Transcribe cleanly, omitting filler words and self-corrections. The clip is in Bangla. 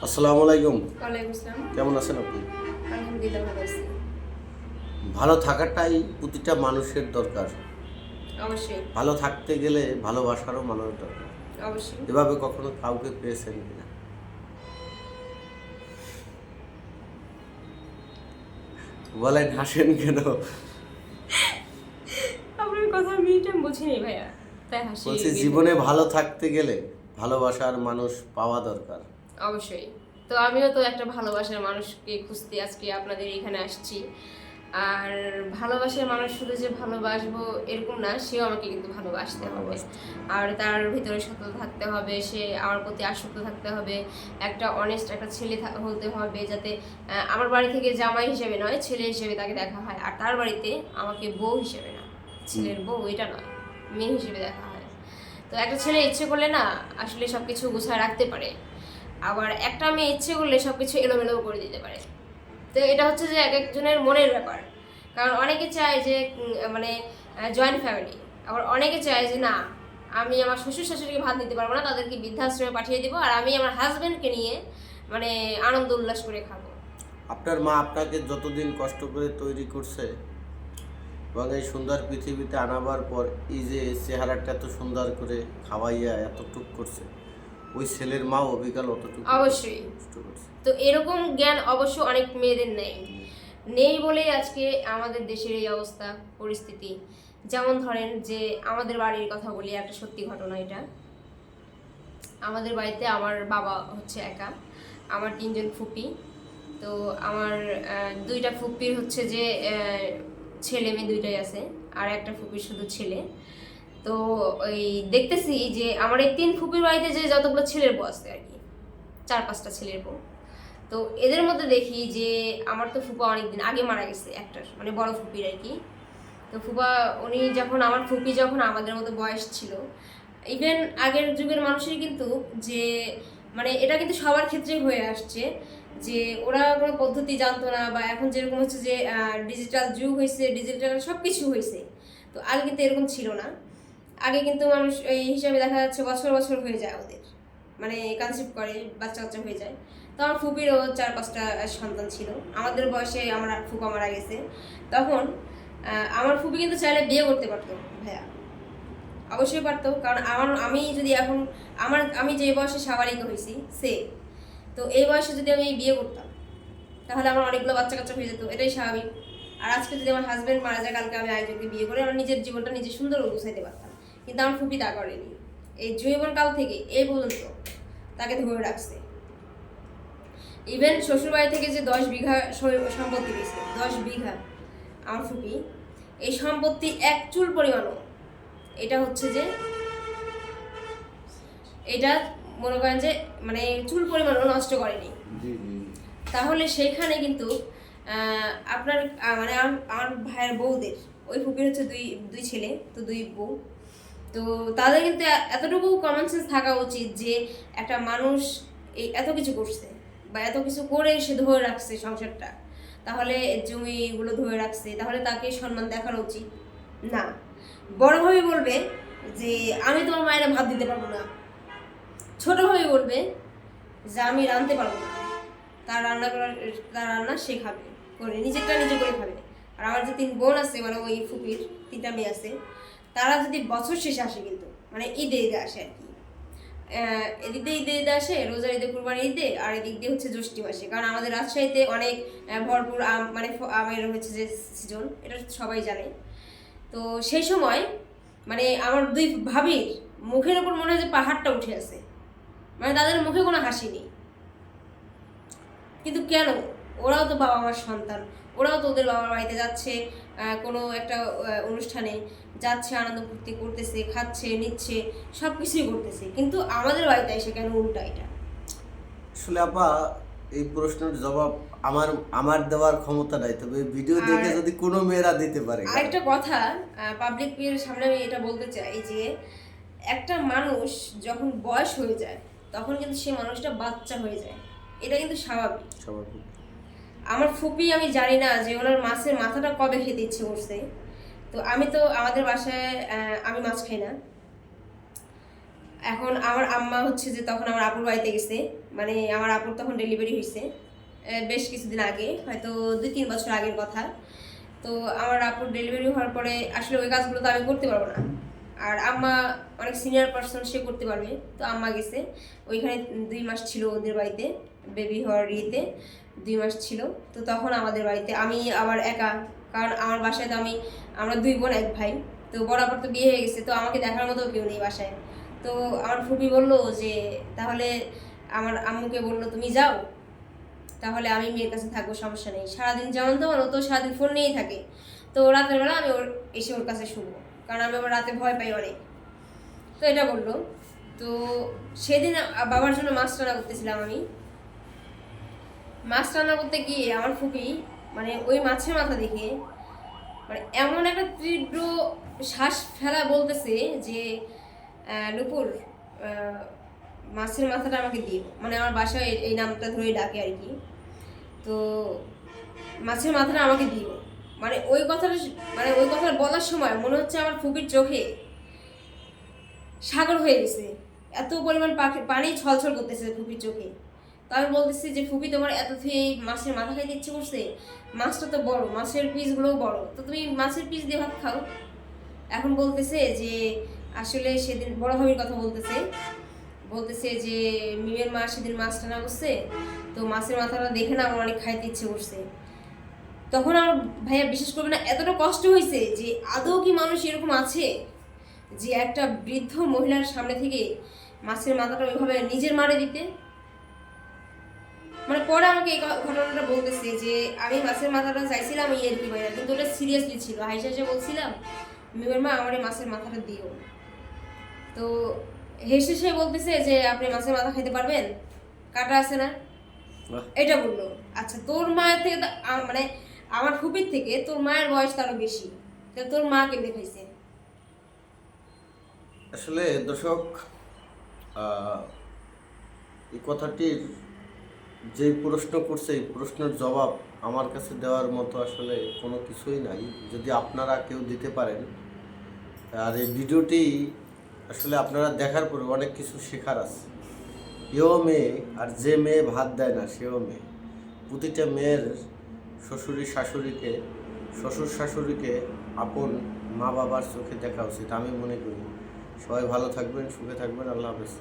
আসসালামু আলাইকুম। ওয়ালাইকুম আসসালাম। কেমন আছেন আপনি? আলহামদুলিল্লাহ ভালো আছি। ভালো থাকাটাই প্রতিটা মানুষের দরকার। অবশ্যই, ভালো থাকতে গেলে ভালোবাসারও মানুষ দরকার। অবশ্যই। এভাবে কখনো কাউকে পেয়েছেন কিনা? বলেন, হাসেন কেন? আপনার কথা মিনিট আমি বুঝিনি ভাইয়া, তাই হাসি বলছি বের জীবনে হলো। ভালো থাকতে গেলে ভালোবাসার মানুষ পাওয়া দরকার। অবশ্যই। তো আমিও তো একটা ভালোবাসার মানুষকে খুঁজতে আজকে আপনাদের এখানে আসছি। আর ভালোবাসার মানুষ শুধু যে ভালোবাসবো এরকম না, সেও আমাকে কিন্তু ভালোবাসতে হবে। আর তার ভিতরে সততা থাকতে হবে, সে আমার প্রতি আসক্ত থাকতে হবে, একটা অনেস্ট একটা ছেলে হতে হবে, যাতে আমার বাড়ি থেকে জামাই হিসেবে নয়, ছেলে হিসেবে তাকে দেখা হয়। আর তার বাড়িতে আমাকে বউ হিসেবে না, ছেলের বউ এটা নয়, মেয়ে হিসেবে দেখা হয়। তো একটা ছেলে ইচ্ছে করলে না আসলে সবকিছু গুছায় রাখতে পারে, আবার একটা মেয়ে ইচ্ছে করলে সবকিছু এলোমেলো করে দিতে পারে। তো এটা হচ্ছে যে এক একজনের মনের ব্যাপার। কারণ অনেকে চায় যে মানে জয়েন্ট ফ্যামিলি, আবার অনেকে চায় যে না, আমি আমার শ্বশুর শাশুড়িকে ভাত দিতে পারবো না, তাদেরকে বৃদ্ধাশ্রমে পাঠিয়ে দিব, আর আমি আমার হাজবেন্ডকে নিয়ে মানে আনন্দ উল্লাস করে খাবো। আপনার মা আপনাকে যতদিন কষ্ট করে তৈরি করছে এবং এই সুন্দর পৃথিবীতে আনাবার পর এই যে চেহারাটা এত সুন্দর করে খাওয়াইয়া এতটুক করছে, ওই ছেলের মাও অবিকাল অতটুকু অবশ্যই। কষ্ট করছে। তো এরকম জ্ঞান অবশ্য অনেক মেয়েদের নেই, নেই বলেই আজকে আমাদের দেশের এই অবস্থা পরিস্থিতি। যেমন ধরেন যে আমাদের বাড়ির কথা বলি, একটা সত্যি ঘটনা এটা। আমাদের বাড়িতে আমার বাবা হচ্ছে একা, আমার তিনজন ফুপি। তো আমার দুইটা ফুপির হচ্ছে যে ছেলে মেয়ে দুইটাই আছে, আর একটা ফুপির শুধু ছেলে। তো ওই দেখতেছি যে আমার এই তিন ফুপির বাড়িতে যে যতগুলো ছেলের বউ আছে আর কি, 4-5টা ছেলের বউ। তো এদের মধ্যে দেখি যে আমার তো ফুপা অনেকদিন আগে মারা গেছে, একটার মানে বড় ফুপির আর কি। তো ফুপা উনি যখন, আমার ফুপি যখন আমাদের মতো বয়স ছিল, ইভেন আগের যুগের মানুষের কিন্তু যে মানে এটা কিন্তু সবার ক্ষেত্রেই হয়ে আসছে যে ওরা কোনো পদ্ধতি জানতো না, বা এখন যেরকম হচ্ছে যে ডিজিটাল যুগ হয়েছে, ডিজিটাল সব কিছু হয়েছে। তো আগে কিন্তু এরকম ছিল না। আগে কিন্তু মানুষ এই হিসাবে দেখা যাচ্ছে বছর বছর হয়ে যায় ওদের, মানে কনসিভ করে, বাচ্চা কাচ্চা হয়ে যায়। তো আমার ফুপিরও 4-5টা সন্তান ছিল, আমাদের বয়সে আমার ফুপা মারা গেছে। তখন আমার ফুপি কিন্তু চাইলে বিয়ে করতে পারতো ভাইয়া, অবশ্যই পারতো। কারণ আমি যদি এখন আমি যে বয়সে স্বাভাবিক হয়েছি সে, তো এই বয়সে যদি আমি বিয়ে করতাম তাহলে আমার অনেকগুলো বাচ্চা কাচ্চা হয়ে যেত, এটাই স্বাভাবিক। আর আজকে যদি আমার হাজবেন্ড মারা যায়, কালকে আমি আরেকজনকে বিয়ে করে আমার নিজের জীবনটা নিজে সুন্দর গুছাইতে পারতাম। কিন্তু আমার ফুপি তা করেনি, এই জীবনকাল থেকে এই পর্যন্ত তাকে ধরে রাখছে। ইভেন শ্বশুরবাড়ি থেকে যে 10 বিঘা সম্পত্তি পেয়েছে, 10 বিঘা, আমার ফুপি এই সম্পত্তি এক চুল পরিমাণও, এটা হচ্ছে যে এটা মনে করেন যে মানে চুল পরিমাণও নষ্ট করেনি। তাহলে সেইখানে কিন্তু আপনার মানে আমার ভাইয়ের বউদের, ওই ফুপির হচ্ছে দুই দুই ছেলে, তো দুই বউ। তো তাদের কিন্তু এতটুকু কমন সেন্স থাকা উচিত যে একটা মানুষ এই এত কিছু করছে বা এত কিছু করে সে ধরে রাখছে সংসারটা, তাহলে জমিগুলো ধরে রাখছে, তাহলে তাকে সম্মান দেখানো উচিত না। বড়ভাবে বলবে যে আমি তোমার মায়েরা ভাত দিতে পারবো না, ছোটভাবে বলবে যে আমি রাঁধতে পারবো না, তার রান্না করার, তার রান্না সে খাবে করে, নিজেরটা নিজে করে খাবে। আর আমার যে 3 বোন আছে, মানে ওই ফুপির 3টা মেয়ে আছে, তারা যদি বছর শেষে আসে, কিন্তু মানে ঈদে ঈদে আসে আর কি, এদিক দিয়ে ঈদে আসে, রোজার ঈদে, কুরবানি ঈদে, আর এদিক দিয়ে হচ্ছে জ্যৈষ্ঠ মাসে। কারণ আমাদের রাজশাহীতে অনেক ভরপুর আম, মানে আমের হচ্ছে যে সিজন, এটা সবাই জানে। তো সেই সময় মানে আমার দুই ভাবির মুখের ওপর মনে হয় যে পাহাড়টা উঠে আছে, মানে তাদের মুখে কোনো হাসি নেই। কিন্তু কেন? ওরাও তো বাবা মার সন্তান, ওরাও তো ওদের বাবার বাড়িতে যাচ্ছে, কোনো একটা অনুষ্ঠানে যাচ্ছে, আনন্দ ফুর্তি করতেছে, খাচ্ছে, নিচ্ছে, সব কিছুই করতেছে। কিন্তু আমাদের বাড়িতে এসে কেন উল্টা এটা? আসলে আপা, এই প্রশ্নের জবাব আমার আমার দেওয়ার ক্ষমতা নাই, তবে ভিডিও দেখে যদি কোনো মেয়েরা দিতে পারে। আরেকটা কথা, পাবলিকের সামনে আমি এটা বলতে চাই যে একটা মানুষ যখন বয়স হয়ে যায় তখন কিন্তু সে মানুষটা বাচ্চা হয়ে যায়, এটা কিন্তু স্বাভাবিক। স্বাভাবিক। আমার ফুপি, আমি জানি না যে ওনার মাছের মাথাটা কবে খেতে ইচ্ছে করছে। তো আমি তো আমাদের বাসায় আমি মাছ খাই না, এখন আমার আম্মা হচ্ছে যে তখন আমার আপুর বাড়িতে গেছে, মানে আমার আপুর তখন ডেলিভারি হয়েছে বেশ কিছুদিন আগে, হয়তো 2-3 বছর আগের কথা। তো আমার আপুর ডেলিভারি হওয়ার পরে আসলে ওই কাজগুলো তো আমি করতে পারবো না, আর আম্মা অনেক সিনিয়র পার্সন, সে করতে পারবে। তো আম্মা গেছে ওইখানে, 2 মাস ছিল ওদের বাড়িতে, বেবি হওয়ার ইয়েতে 2 মাস ছিল। তো তখন আমাদের বাড়িতে আমি আবার একা, কারণ আমার বাসায় তো আমরা 2 বোন 1 ভাই। তো বরাবর তো বিয়ে হয়ে গেছে, তো আমাকে দেখার মতো কেউ নেই বাসায়। তো আমার ফুপি বললো যে তাহলে আমার আম্মুকে বললো তুমি যাও, তাহলে আমি মেয়ের কাছে থাকবো, সমস্যা নেই। সারাদিন যেমন তেমন ও তো সারাদিন ফোন নিয়েই থাকে, তো রাতের বেলা আমি এসে ওর কাছে শুবো, কারণ আমি আবার রাতে ভয় পাই অনেক। তো এটা বললো। তো সেদিন বাবার জন্য মাছ রান্না করতেছিলাম আমি। মাছ রান্না করতে গিয়ে আমার ফুপি মানে ওই মাছের মাথা দেখে মানে এমন একটা তীব্র শ্বাস ফেলা বলতেছে যে নুপুর, মাছের মাথাটা আমাকে দিও, মানে আমার বাসায় এই নামটা ধরে ডাকে আর কি। তো মাছের মাথাটা আমাকে দিও, মানে ওই কথাটা বলার সময় মনে হচ্ছে আমার ফুপির চোখে সাগর হয়ে গেছে, এত পরিমাণ পানি ছলছল করতেছে ফুপির চোখে। তো আমি বলতেছি যে ফুপি, তোমার এত থেকে মাছের মাথা খাইতে ইচ্ছে করছে, মাছটা তো বড়, মাছের পিসগুলোও বড়, তো তুমি মাছের পিস দিয়ে ভাত খাও। এখন বলতেছে যে আসলে সেদিন বড় ভাবির কথা বলতেছে যে মিমের মা সেদিন মাছ রান্না করছে, তো মাছের মাথাটা দেখে না আমার অনেক খাইতে ইচ্ছে করছে। তখন আমার ভাইয়া বিশ্বাস করবে না, এতটা কষ্ট হয়েছে যে আদৌ কি মানুষ এরকম আছে যে একটা বৃদ্ধ মহিলার সামনে থেকে মাছের মাথাটা ওইভাবে নিজের মারে দিতে। মানে পরে আমাকে এই ঘটনাটা বলতেছে যে আমি মাছের মাথাটা চাইছিলাম ইয়ের কি বাইরে, কিন্তু ওটা সিরিয়াসলি ছিল, হাইসা হেসে বলছিলাম মিমের মা আমার এই মাছের মাথাটা দিও। তো হেসে সে বলতেছে যে আপনি মাছের মাথা খেতে পারবেন, কাটা আছে না, এটা বললো। আচ্ছা, তোর মায়ের থেকে মানে আমার ফুপির থেকে তোর মায়ের বয়স তারও বেশি, তোর মা কেমনে খাইছে? আসলে দর্শক, এই কথাটির যে প্রশ্ন করছে, এই প্রশ্নের জবাব আমার কাছে দেওয়ার মতো আসলে কোনো কিছুই নাই, যদি আপনারা কেউ দিতে পারেন। আর এই ভিডিওটি আসলে আপনারা দেখার পরে অনেক কিছু শেখার আছে। এও মেয়ে, আর যে মেয়ে ভাত দেয় না সেও মেয়ে। প্রতিটা মেয়ের শ্বশুর শাশুড়িকে আপন মা বাবার চোখে দেখা উচিত, আমি মনে করি। সবাই ভালো থাকবেন, সুখে থাকবেন, আল্লাহ হাফেজ।